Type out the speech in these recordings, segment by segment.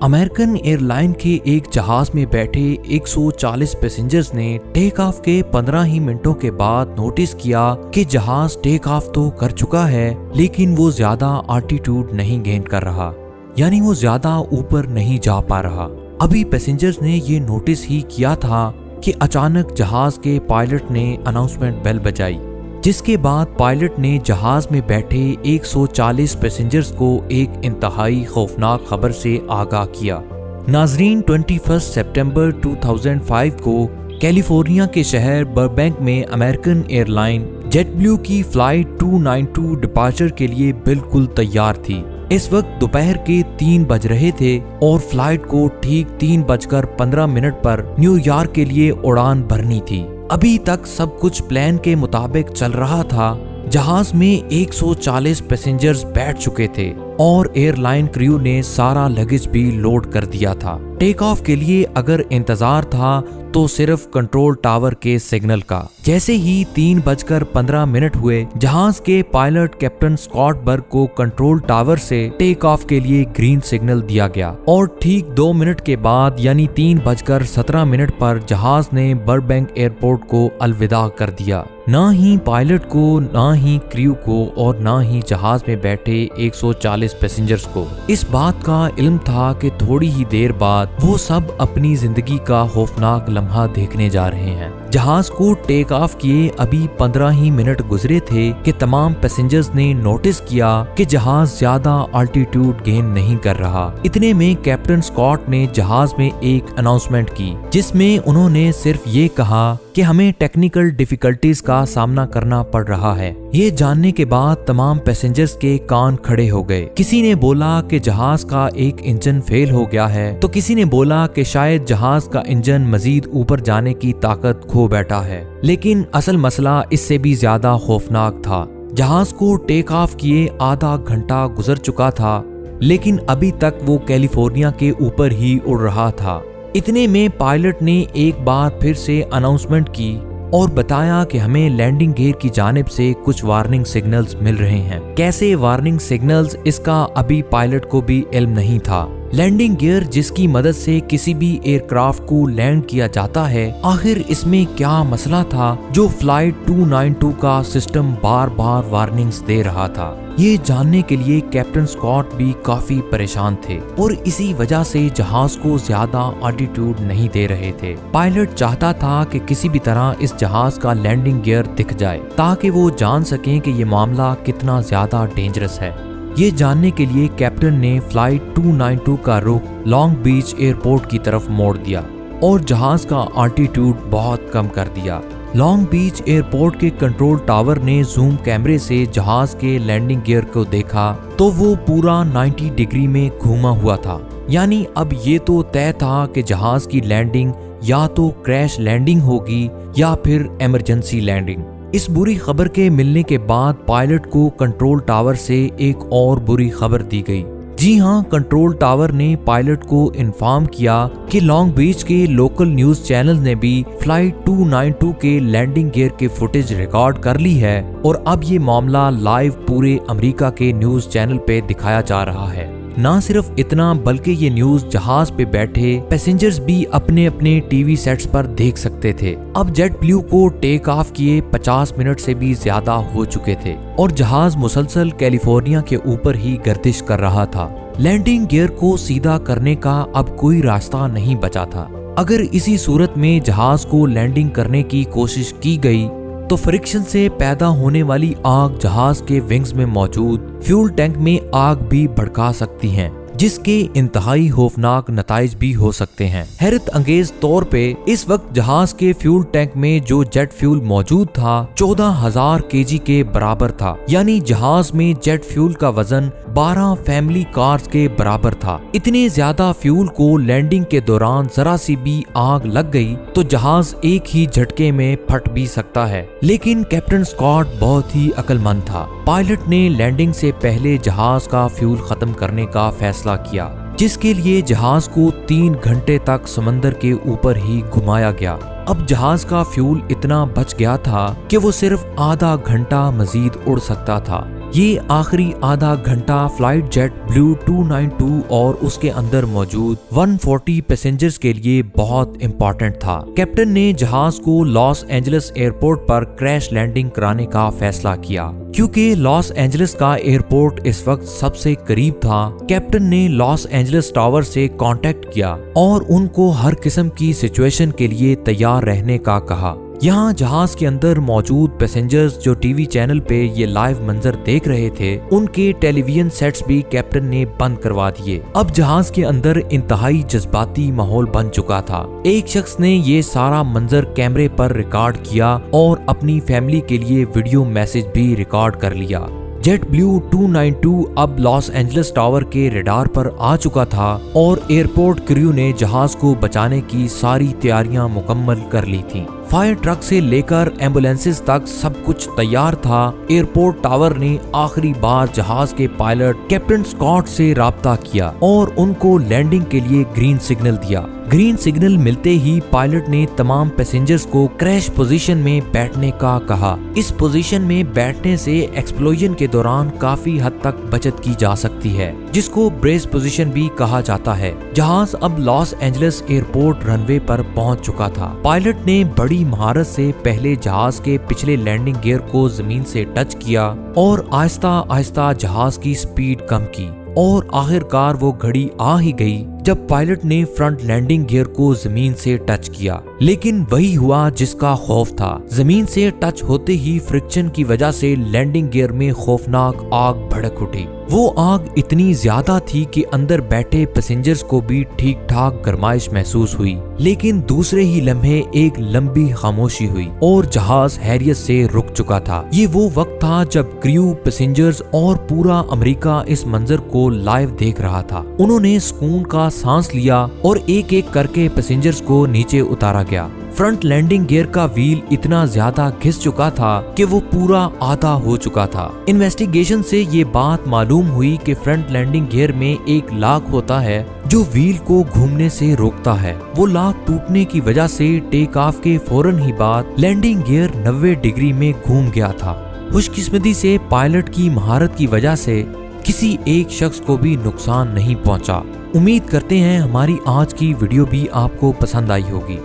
American airline के एक जहाज में बैठे 140 पैसेंजर्स ने टेक ऑफ के 15 ही मिनटों के बाद नोटिस किया कि जहाज टेक ऑफ तो कर चुका है, लेकिन वो ज्यादा आल्टीट्यूड नहीं गेन कर रहा, यानी वो ज्यादा ऊपर नहीं जा पा रहा। अभी पैसेंजर्स ने ये नोटिस ही किया था कि अचानक जहाज के पायलट ने अनाउंसमेंट बेल बजाई, जिसके बाद पायलट ने जहाज में बैठे 140 पैसेंजर्स को एक इंतहाई खौफनाक खबर से आगाह किया। नाजरीन, 21 सितंबर 2005 को कैलिफोर्निया के शहर बर्बैंक में अमेरिकन एयरलाइन जेटब्लू की फ्लाइट 292 डिपार्चर के लिए बिल्कुल तैयार थी। इस वक्त दोपहर के 3 बज रहे थे और फ्लाइट को ठीक 3:15 पर न्यूयॉर्क के लिए उड़ान भरनी थी। अभी तक सब कुछ प्लान के मुताबिक चल रहा था। जहाज में 140 पैसेंजर्स बैठ चुके थे और एयरलाइन क्रू ने सारा लगेज भी लोड कर दिया था। टेक ऑफ के लिए अगर इंतजार था तो सिर्फ कंट्रोल टावर के सिग्नल का। जैसे ही 3:15 हुए, जहाज के पायलट कैप्टन स्कॉट बर्ग को कंट्रोल टावर से टेक ऑफ के लिए ग्रीन सिग्नल दिया गया और ठीक 2 मिनट के बाद यानी 3:17 पर जहाज ने बर्बैंक एयरपोर्ट को अलविदा कर दिया। ना ही पायलट को, ना ही क्रू को और ना ही जहाज में बैठे 140 पैसेंजर्स को इस बात का इल्म था कि थोड़ी ही देर बाद वो सब अपनी जिंदगी का खौफनाक लम्हा देखने जा रहे हैं। जहाज को टेक ऑफ किए अभी 15 ही मिनट गुजरे थे कि तमाम पैसेंजर्स ने नोटिस किया कि जहाज ज्यादा अल्टीट्यूड गेन नहीं कर रहा। इतने में कैप्टन स्कॉट ने जहाज में एक अनाउंसमेंट की, जिसमें उन्होंने सिर्फ ये कहा कि हमें टेक्निकल डिफिकल्टीज का सामना करना पड़ रहा है। ये जानने के बाद तमाम पैसेंजर्स के कान खड़े हो गए। किसी ने बोला कि जहाज का एक इंजन फेल हो गया है, तो किसी ने बोला कि शायद जहाज का इंजन मजीद ऊपर जाने की ताकत खो बैठा है। लेकिन असल मसला इससे भी ज्यादा खौफनाक था। जहाज को टेक ऑफ किए आधा घंटा गुजर चुका था, लेकिन अभी तक वो कैलिफोर्निया के ऊपर ही उड़ रहा था। इतने में पायलट ने एक बार फिर से अनाउंसमेंट की और बताया कि हमें लैंडिंग गियर की जानिब से कुछ वार्निंग सिग्नल्स मिल रहे हैं। कैसे वार्निंग सिग्नल्स, इसका अभी पायलट को भी इल्म नहीं था। लैंडिंग गियर जिसकी मदद से किसी भी एयरक्राफ्ट को लैंड किया जाता है, आखिर इसमें क्या मसला था जो फ्लाइट 292 का सिस्टम बार बार वार्निंग्स दे रहा था। ये जानने के लिए कैप्टन स्कॉट भी काफी परेशान थे और इसी वजह से जहाज को ज्यादा अल्टीट्यूड नहीं दे रहे थे। पायलट चाहता था कि किसी भी तरह इस जहाज का लैंडिंग गियर दिख जाए ताकि वो जान सकें कि ये मामला कितना ज्यादा डेंजरस है। ये जानने के लिए कैप्टन ने फ्लाइट 292 का रुख लॉन्ग बीच एयरपोर्ट की तरफ मोड़ दिया और जहाज का अल्टीट्यूड बहुत कम कर दिया। लॉन्ग बीच एयरपोर्ट के कंट्रोल टावर ने जूम कैमरे से जहाज के लैंडिंग गियर को देखा तो वो पूरा 90 डिग्री में घूमा हुआ था। यानी अब ये तो तय था कि जहाज की लैंडिंग या तो क्रैश लैंडिंग होगी या फिर इमरजेंसी लैंडिंग। इस बुरी खबर के मिलने के बाद पायलट को कंट्रोल टावर से एक और बुरी खबर दी गई। जी हाँ, कंट्रोल टावर ने पायलट को इन्फॉर्म किया कि लॉन्ग बीच के लोकल न्यूज चैनल ने भी फ्लाइट 292 के लैंडिंग गियर के फुटेज रिकॉर्ड कर ली है और अब ये मामला लाइव पूरे अमेरिका के न्यूज चैनल पे दिखाया जा रहा है। ना सिर्फ इतना, बल्कि ये न्यूज जहाज पे बैठे पैसेंजर्स भी अपने अपने टीवी सेट्स पर देख सकते थे। अब जेटब्लू को टेक ऑफ किए 50 मिनट से भी ज्यादा हो चुके थे और जहाज मुसलसल कैलिफोर्निया के ऊपर ही गर्दिश कर रहा था। लैंडिंग गियर को सीधा करने का अब कोई रास्ता नहीं बचा था। अगर इसी सूरत में जहाज को लैंडिंग करने की कोशिश की गई तो फ्रिक्शन से पैदा होने वाली आग जहाज के विंग्स में मौजूद फ्यूल टैंक में आग भी भड़का सकती हैं, जिसके इंतहाई खौफनाक नताइज भी हो सकते हैं। हैरत अंगेज तौर पे इस वक्त जहाज के फ्यूल टैंक में जो जेट फ्यूल मौजूद था 14,000 केजी के बराबर था। यानी जहाज में जेट फ्यूल का वजन 12 फैमिली कार्स के बराबर था। इतने ज्यादा फ्यूल को लैंडिंग के दौरान जरा सी भी आग लग गई तो जहाज एक ही झटके में फट भी सकता है। लेकिन कैप्टन स्कॉट बहुत ही अक्लमंद था। पायलट ने लैंडिंग से पहले जहाज का फ्यूल खत्म करने का फैसला किया, जिसके लिए जहाज को 3 घंटे तक समंदर के ऊपर ही घुमाया गया। अब जहाज का फ्यूल इतना बच गया था कि वो सिर्फ आधा घंटा मजीद उड़ सकता था। ये आखिरी आधा घंटा फ्लाइट जेट ब्लू 292 और उसके अंदर मौजूद 140 पैसेंजर्स के लिए बहुत इंपॉर्टेंट था। कैप्टन ने जहाज को लॉस एंजलिस एयरपोर्ट पर क्रैश लैंडिंग कराने का फैसला किया। क्योंकि लॉस एंजलिस का एयरपोर्ट इस वक्त सबसे करीब था, कैप्टन ने लॉस एंजलिस टावर से कांटेक्ट किया और उनको हर किस्म की सिचुएशन के लिए तैयार रहने का कहा। यहाँ जहाज के अंदर मौजूद पैसेंजर्स जो टीवी चैनल पे ये लाइव मंजर देख रहे थे, उनके टेलीविजन सेट्स भी कैप्टन ने बंद करवा दिए। अब जहाज के अंदर इंतहाई जज्बाती माहौल बन चुका था। एक शख्स ने ये सारा मंजर कैमरे पर रिकॉर्ड किया और अपनी फैमिली के लिए वीडियो मैसेज भी रिकॉर्ड कर लिया। जेट ब्लू 292 अब लॉस एंजलिस टावर के रडार पर आ चुका था और एयरपोर्ट क्रू ने जहाज को बचाने की सारी तैयारियां मुकम्मल कर ली थी। फायर ट्रक से लेकर एम्बुलेंसेस तक सब कुछ तैयार था। एयरपोर्ट टावर ने आखिरी बार जहाज के पायलट कैप्टन स्कॉट से राब्ता किया और उनको लैंडिंग के लिए ग्रीन सिग्नल दिया। ग्रीन सिग्नल मिलते ही पायलट ने तमाम पैसेंजर्स को क्रैश पोजीशन में बैठने का कहा। इस पोजीशन में बैठने से एक्सप्लोजन के दौरान काफी हद तक बचत की जा सकती है, जिसको ब्रेस पोजीशन भी कहा जाता है। जहाज अब लॉस एंजलिस एयरपोर्ट रनवे पर पहुंच चुका था। पायलट ने बड़ी महारत से पहले जहाज के पिछले लैंडिंग गियर को जमीन से टच किया और आहिस्ता आहिस्ता जहाज की स्पीड कम की और आखिरकार वो घड़ी आ ही गई जब पायलट ने फ्रंट लैंडिंग गियर को जमीन से टच किया। लेकिन वही हुआ जिसका खौफ था। जमीन से टच होते ही फ्रिक्शन की वजह से लैंडिंग गियर में खौफनाक आग भड़क उठी। वो आग इतनी ज्यादा थी कि अंदर बैठे पैसेंजर्स को भी ठीक ठाक गर्माइश महसूस हुई, लेकिन दूसरे ही लम्हे एक लंबी खामोशी हुई और जहाज हैरियत से रुक चुका था। ये वो वक्त था जब क्रू, पैसेंजर्स और पूरा अमेरिका इस मंजर को लाइव देख रहा था। उन्होंने सुकून का सांस लिया और एक एक करके पैसेंजर्स को नीचे उतारा गया। फ्रंट लैंडिंग गियर का व्हील इतना ज्यादा घिस चुका था कि वो पूरा आधा हो चुका था। इन्वेस्टिगेशन से ये बात मालूम हुई कि फ्रंट लैंडिंग गियर में एक लॉक होता है जो व्हील को घूमने से रोकता है। वो लॉक टूटने की वजह से टेक ऑफ के फौरन ही बाद लैंडिंग गियर 90 डिग्री में घूम गया था। खुशकिस्मती से पायलट की महारत की वजह से किसी एक शख्स को भी नुकसान नहीं पहुंचा। उम्मीद करते हैं हमारी आज की वीडियो भी आपको पसंद आई होगी।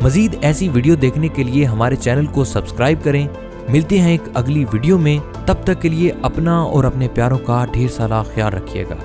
मजीद ऐसी वीडियो देखने के लिए हमारे चैनल को सब्सक्राइब करें। मिलते हैं एक अगली वीडियो में, तब तक के लिए अपना और अपने प्यारों का ढेर सारा ख्याल रखिएगा।